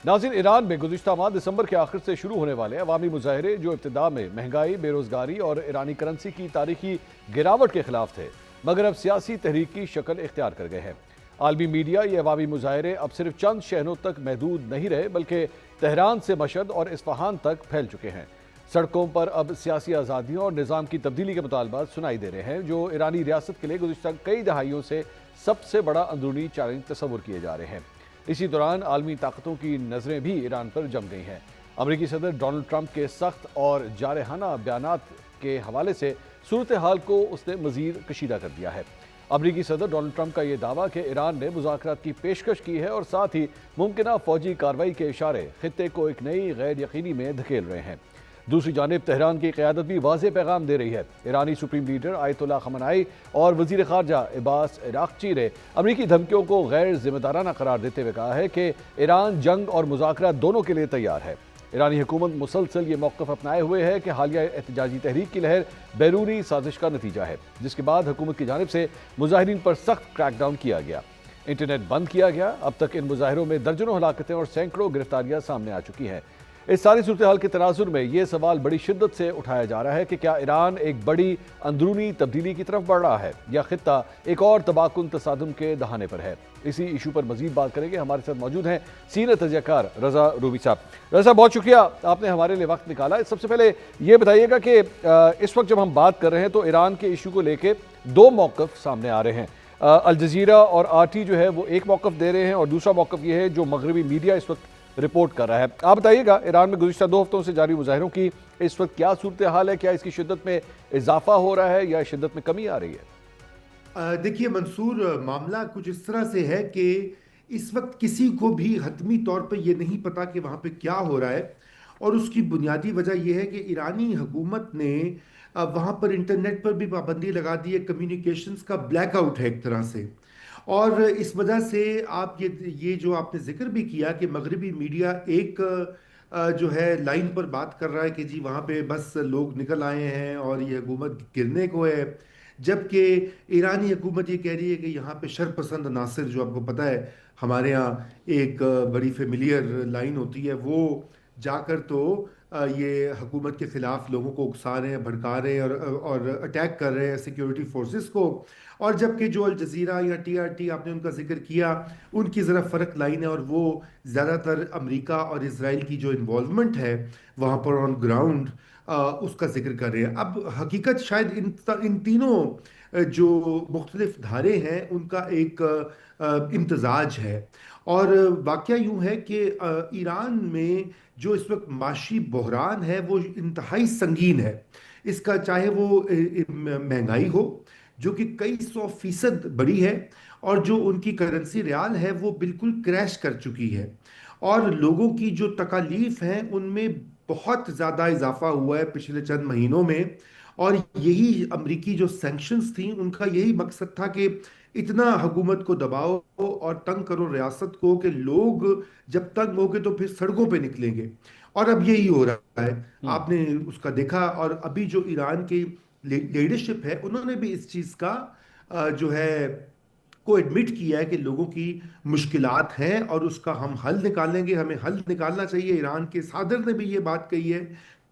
ناظرین، ایران میں گزشتہ ماہ دسمبر کے آخر سے شروع ہونے والے عوامی مظاہرے جو ابتدا میں مہنگائی، بے روزگاری اور ایرانی کرنسی کی تاریخی گراوٹ کے خلاف تھے، مگر اب سیاسی تحریک کی شکل اختیار کر گئے ہیں۔ عالمی میڈیا یہ عوامی مظاہرے اب صرف چند شہروں تک محدود نہیں رہے، بلکہ تہران سے مشہد اور اصفہان تک پھیل چکے ہیں۔ سڑکوں پر اب سیاسی آزادیوں اور نظام کی تبدیلی کے مطالبات سنائی دے رہے ہیں، جو ایرانی ریاست کے لیے گزشتہ کئی دہائیوں سے سب سے بڑا اندرونی چیلنج تصور کیے جا رہے ہیں۔ اسی دوران عالمی طاقتوں کی نظریں بھی ایران پر جم گئی ہیں۔ امریکی صدر ڈونلڈ ٹرمپ کے سخت اور جارحانہ بیانات کے حوالے سے صورتحال کو اس نے مزید کشیدہ کر دیا ہے۔ امریکی صدر ڈونلڈ ٹرمپ کا یہ دعویٰ کہ ایران نے مذاکرات کی پیشکش کی ہے اور ساتھ ہی ممکنہ فوجی کارروائی کے اشارے خطے کو ایک نئی غیر یقینی میں دھکیل رہے ہیں۔ دوسری جانب تہران کی قیادت بھی واضح پیغام دے رہی ہے۔ ایرانی سپریم لیڈر آیت اللہ خامنہئی اور وزیر خارجہ عباس عراقچی نے امریکی دھمکیوں کو غیر ذمہ دارانہ قرار دیتے ہوئے کہا ہے کہ ایران جنگ اور مذاکرات دونوں کے لیے تیار ہے۔ ایرانی حکومت مسلسل یہ موقف اپنائے ہوئے ہے کہ حالیہ احتجاجی تحریک کی لہر بیرونی سازش کا نتیجہ ہے، جس کے بعد حکومت کی جانب سے مظاہرین پر سخت کریک ڈاؤن کیا گیا، انٹرنیٹ بند کیا گیا۔ اب تک ان مظاہروں میں درجنوں ہلاکتیں اور سینکڑوں گرفتاریاں سامنے آ چکی ہیں۔ اس ساری صورتحال کے تناظر میں یہ سوال بڑی شدت سے اٹھایا جا رہا ہے کہ کیا ایران ایک بڑی اندرونی تبدیلی کی طرف بڑھ رہا ہے یا خطہ ایک اور تباہ کن تصادم کے دہانے پر ہے؟ اسی ایشو پر مزید بات کریں گے۔ ہمارے ساتھ موجود ہیں سینئر تجزیہ کار رضا روبی صاحب۔ رضا صاحب، بہت شکریہ آپ نے ہمارے لیے وقت نکالا۔ سب سے پہلے یہ بتائیے گا کہ اس وقت جب ہم بات کر رہے ہیں تو ایران کے ایشو کو لے کے دو موقف سامنے آ رہے ہیں۔ الجزیرہ اور RT جو ہے وہ ایک موقف دے رہے ہیں اور دوسرا موقف یہ ہے جو مغربی میڈیا اس وقت رپورٹ کر رہا ہے۔ آپ بتائیے گا ایران میں گزشتہ 2 ہفتوں سے جاری مظاہروں کی اس وقت کیا صورتحال ہے؟ کیا اس کی شدت میں اضافہ ہو رہا ہے یا شدت میں کمی آ رہی ہے؟ دیکھیے منصور، معاملہ کچھ اس طرح سے ہے کہ اس وقت کسی کو بھی حتمی طور پہ یہ نہیں پتا کہ وہاں پہ کیا ہو رہا ہے، اور اس کی بنیادی وجہ یہ ہے کہ ایرانی حکومت نے وہاں پر انٹرنیٹ پر بھی پابندی لگا دی ہے، کمیونیکیشنز کا بلیک آؤٹ ہے ایک طرح سے، اور اس وجہ سے آپ یہ جو آپ نے ذکر بھی کیا کہ مغربی میڈیا ایک جو ہے لائن پر بات کر رہا ہے کہ جی وہاں پہ بس لوگ نکل آئے ہیں اور یہ حکومت گرنے کو ہے، جبکہ ایرانی حکومت یہ کہہ رہی ہے کہ یہاں پہ شرپسند عناصر، جو آپ کو پتہ ہے ہمارے ہاں ایک بڑی فیملیئر لائن ہوتی ہے، وہ جا کر تو یہ حکومت کے خلاف لوگوں کو اکسا رہے ہیں، بھڑکا رہے ہیں اور اٹیک کر رہے ہیں سیکیورٹی فورسز کو، اور جبکہ جو الجزیرہ یا TRT آپ نے ان کا ذکر کیا، ان کی ذرا فرق لائن ہے، اور وہ زیادہ تر امریکہ اور اسرائیل کی جو انوالومنٹ ہے وہاں پر آن گراؤنڈ اس کا ذکر کر رہے ہیں۔ اب حقیقت شاید ان تینوں جو مختلف دھارے ہیں ان کا ایک امتزاج ہے، اور واقعہ یوں ہے کہ ایران میں جو اس وقت معاشی بحران ہے وہ انتہائی سنگین ہے۔ اس کا چاہے وہ مہنگائی ہو جو کہ کئی 100% بڑی ہے، اور جو ان کی کرنسی ریال ہے وہ بالکل کریش کر چکی ہے، اور لوگوں کی جو تکالیف ہیں ان میں بہت زیادہ اضافہ ہوا ہے پچھلے چند مہینوں میں، اور یہی امریکی جو سینکشنز تھیں ان کا یہی مقصد تھا کہ اتنا حکومت کو دباؤ اور تنگ کرو ریاست کو کہ لوگ جب تنگ ہو گے تو پھر سڑکوں پہ نکلیں گے، اور اب یہی ہو رہا ہے۔ آپ نے اس کا دیکھا، اور ابھی جو ایران کی لیڈرشپ ہے انہوں نے بھی اس چیز کا جو ہے کو ایڈمٹ کیا ہے کہ لوگوں کی مشکلات ہیں اور اس کا ہم حل نکالیں گے، ہمیں حل نکالنا چاہیے۔ ایران کے صدر نے بھی یہ بات کہی ہے،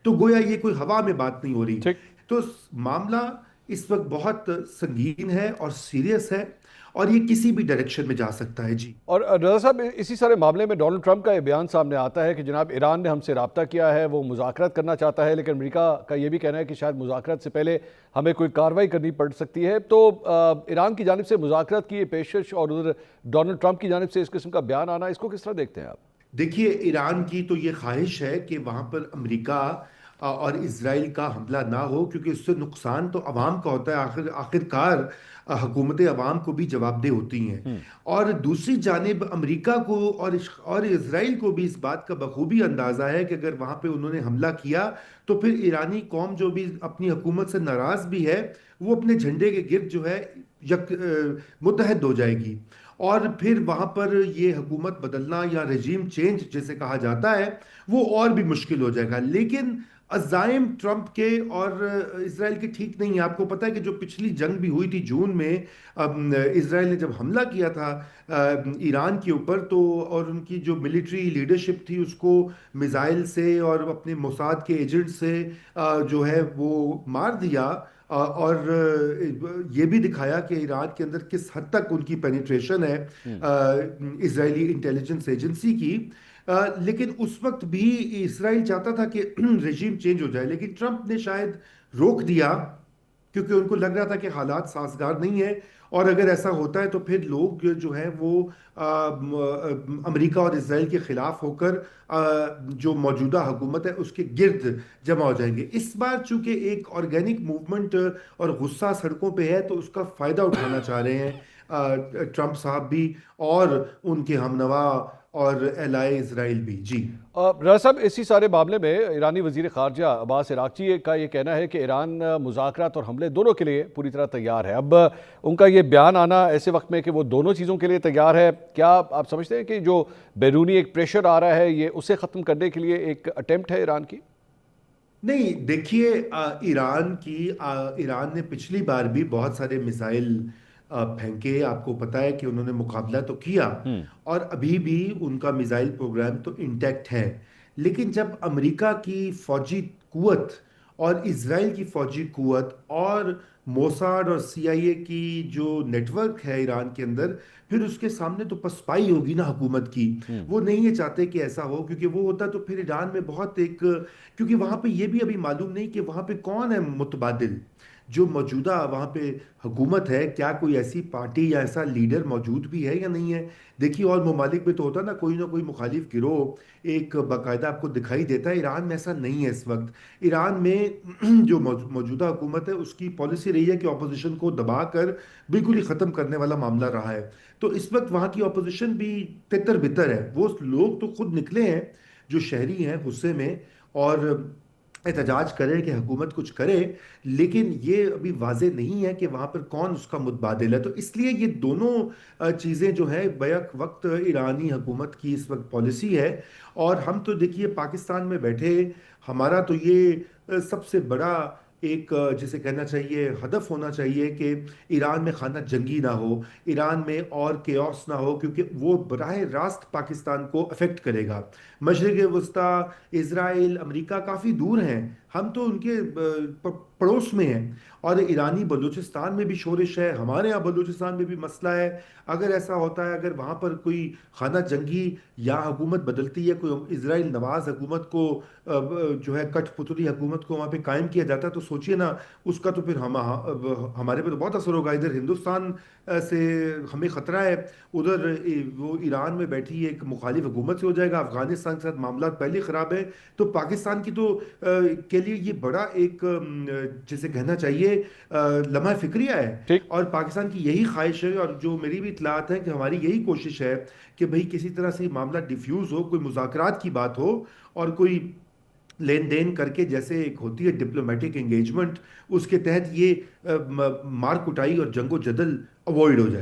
تو گویا یہ کوئی ہوا میں بات نہیں ہو رہی۔ ٹھیک۔ تو معاملہ اس وقت بہت سنگین ہے اور سیریس ہے، اور یہ کسی بھی ڈائریکشن میں جا سکتا ہے۔ جی، اور رضا صاحب، اسی سارے معاملے میں ڈونلڈ ٹرمپ کا یہ بیان سامنے آتا ہے کہ جناب ایران نے ہم سے رابطہ کیا ہے، وہ مذاکرات کرنا چاہتا ہے، لیکن امریکہ کا یہ بھی کہنا ہے کہ شاید مذاکرات سے پہلے ہمیں کوئی کارروائی کرنی پڑ سکتی ہے۔ تو ایران کی جانب سے مذاکرات کی یہ پیشکش اور ادھر ڈونلڈ ٹرمپ کی جانب سے اس قسم کا بیان آنا، اس کو کس طرح دیکھتے ہیں آپ؟ دیکھیے ایران کی تو یہ خواہش ہے کہ وہاں پر امریکہ اور اسرائیل کا حملہ نہ ہو، کیونکہ اس سے نقصان تو عوام کا ہوتا ہے، آخر کار حکومتیں عوام کو بھی جواب دہ ہوتی ہیں، اور دوسری جانب امریکہ کو اور اسرائیل کو بھی اس بات کا بخوبی اندازہ ہے کہ اگر وہاں پہ انہوں نے حملہ کیا تو پھر ایرانی قوم جو بھی اپنی حکومت سے ناراض بھی ہے وہ اپنے جھنڈے کے گرد جو ہے متحد ہو جائے گی، اور پھر وہاں پر یہ حکومت بدلنا یا رجیم چینج جیسے کہا جاتا ہے وہ اور بھی مشکل ہو جائے گا۔ لیکن عزائم ٹرمپ کے اور اسرائیل کے ٹھیک نہیں ہے. آپ کو پتہ ہے کہ جو پچھلی جنگ بھی ہوئی تھی جون میں، اسرائیل نے جب حملہ کیا تھا ایران کے اوپر، تو اور ان کی جو ملٹری لیڈرشپ تھی اس کو میزائل سے اور اپنے موساد کے ایجنٹ سے جو ہے وہ مار دیا. اور یہ بھی دکھایا کہ ایران کے اندر کس حد تک ان کی پینیٹریشن ہے اسرائیلی انٹیلیجنس ایجنسی کی. لیکن اس وقت بھی اسرائیل چاہتا تھا کہ رجیم چینج ہو جائے، لیکن ٹرمپ نے شاید روک دیا کیونکہ ان کو لگ رہا تھا کہ حالات سازگار نہیں ہیں. اور اگر ایسا ہوتا ہے تو پھر لوگ جو ہیں وہ امریکہ اور اسرائیل کے خلاف ہو کر جو موجودہ حکومت ہے اس کے گرد جمع ہو جائیں گے. اس بار چونکہ ایک آرگینک موومنٹ اور غصہ سڑکوں پہ ہے تو اس کا فائدہ اٹھانا چاہ رہے ہیں ٹرمپ صاحب بھی اور ان کے ہمنوا اور اہلائے اسرائیل بھی. جی راز صاحب، اسی سارے معاملے میں ایرانی وزیر خارجہ عباس عراقچی کا یہ کہنا ہے کہ ایران مذاکرات اور حملے دونوں کے لیے پوری طرح تیار ہے. اب ان کا یہ بیان آنا ایسے وقت میں کہ وہ دونوں چیزوں کے لیے تیار ہے، کیا آپ سمجھتے ہیں کہ جو بیرونی ایک پریشر آ رہا ہے یہ اسے ختم کرنے کے لیے ایک اٹیمپٹ ہے ایران کی؟ نہیں، دیکھیے ایران نے پچھلی بار بھی بہت سارے میزائل پھینکے. آپ کو پتا ہے کہ انہوں نے مقابلہ تو کیا اور ابھی بھی ان کا میزائل پروگرام تو انٹیکٹ ہے. لیکن جب امریکہ کی فوجی قوت اور اسرائیل کی فوجی قوت اور موساد اور سی آئی اے کی جو نیٹ ورک ہے ایران کے اندر، پھر اس کے سامنے تو پسپائی ہوگی نا حکومت کی. وہ نہیں یہ چاہتے کہ ایسا ہو، کیونکہ وہ ہوتا تو پھر ایران میں بہت ایک، کیونکہ وہاں پہ یہ بھی ابھی معلوم نہیں کہ وہاں پہ کون ہے متبادل. جو موجودہ وہاں پہ حکومت ہے، کیا کوئی ایسی پارٹی یا ایسا لیڈر موجود بھی ہے یا نہیں ہے. دیکھیے اور ممالک میں تو ہوتا نا کوئی مخالف گروہ ایک باقاعدہ آپ کو دکھائی دیتا ہے. ایران میں ایسا نہیں ہے اس وقت. ایران میں جو موجودہ حکومت ہے اس کی پالیسی رہی ہے کہ اپوزیشن کو دبا کر بالکل ہی ختم کرنے والا معاملہ رہا ہے. تو اس وقت وہاں کی اپوزیشن بھی تتر بتر ہے. وہ لوگ تو خود نکلے ہیں جو شہری ہیں غصے میں اور احتجاج کرے کہ حکومت کچھ کرے، لیکن یہ ابھی واضح نہیں ہے کہ وہاں پر کون اس کا متبادل ہے. تو اس لیے یہ دونوں چیزیں جو ہے بیک وقت ایرانی حکومت کی اس وقت پالیسی ہے. اور ہم تو دیکھیے پاکستان میں بیٹھے ہمارا تو یہ سب سے بڑا ایک جسے کہنا چاہیے ہدف ہونا چاہیے کہ ایران میں خانہ جنگی نہ ہو، ایران میں اور کیوس نہ ہو، کیونکہ وہ براہ راست پاکستان کو افیکٹ کرے گا. مشرق وسطیٰ، اسرائیل، امریکہ کافی دور ہیں، ہم تو ان کے پڑوس میں ہیں. اور ایرانی بلوچستان میں بھی شورش ہے، ہمارے یہاں بلوچستان میں بھی مسئلہ ہے. اگر ایسا ہوتا ہے، اگر وہاں پر کوئی خانہ جنگی یا حکومت بدلتی ہے، کوئی اسرائیل نواز حکومت کو جو ہے کٹھ پتلی حکومت کو وہاں پہ قائم کیا جاتا ہے، تو سوچئے نا اس کا تو پھر ہمارے پہ تو بہت اثر ہوگا. ادھر ہندوستان سے ہمیں خطرہ ہے، ادھر وہ ایران میں بیٹھی ایک مخالف حکومت سے ہو جائے گا. افغانستان کے ساتھ معاملات پہلے خراب ہے، تو پاکستان کی تو کے لیے یہ بڑا ایک جسے کہنا چاہیے لمحہ فکریہ ہے. ٹھیک. اور پاکستان کی یہی خواہش ہے، اور جو میری بھی اطلاعات ہیں کہ ہماری یہی کوشش ہے کہ بھئی کسی طرح سے معاملہ ڈیفیوز ہو، کوئی مذاکرات کی بات ہو اور کوئی لین دین کر کے جیسے ایک ہوتی ہے ڈپلومیٹک انگیجمنٹ، اس کے تحت یہ مار کٹائی اور جنگ و جدل اوائڈ ہو جائے.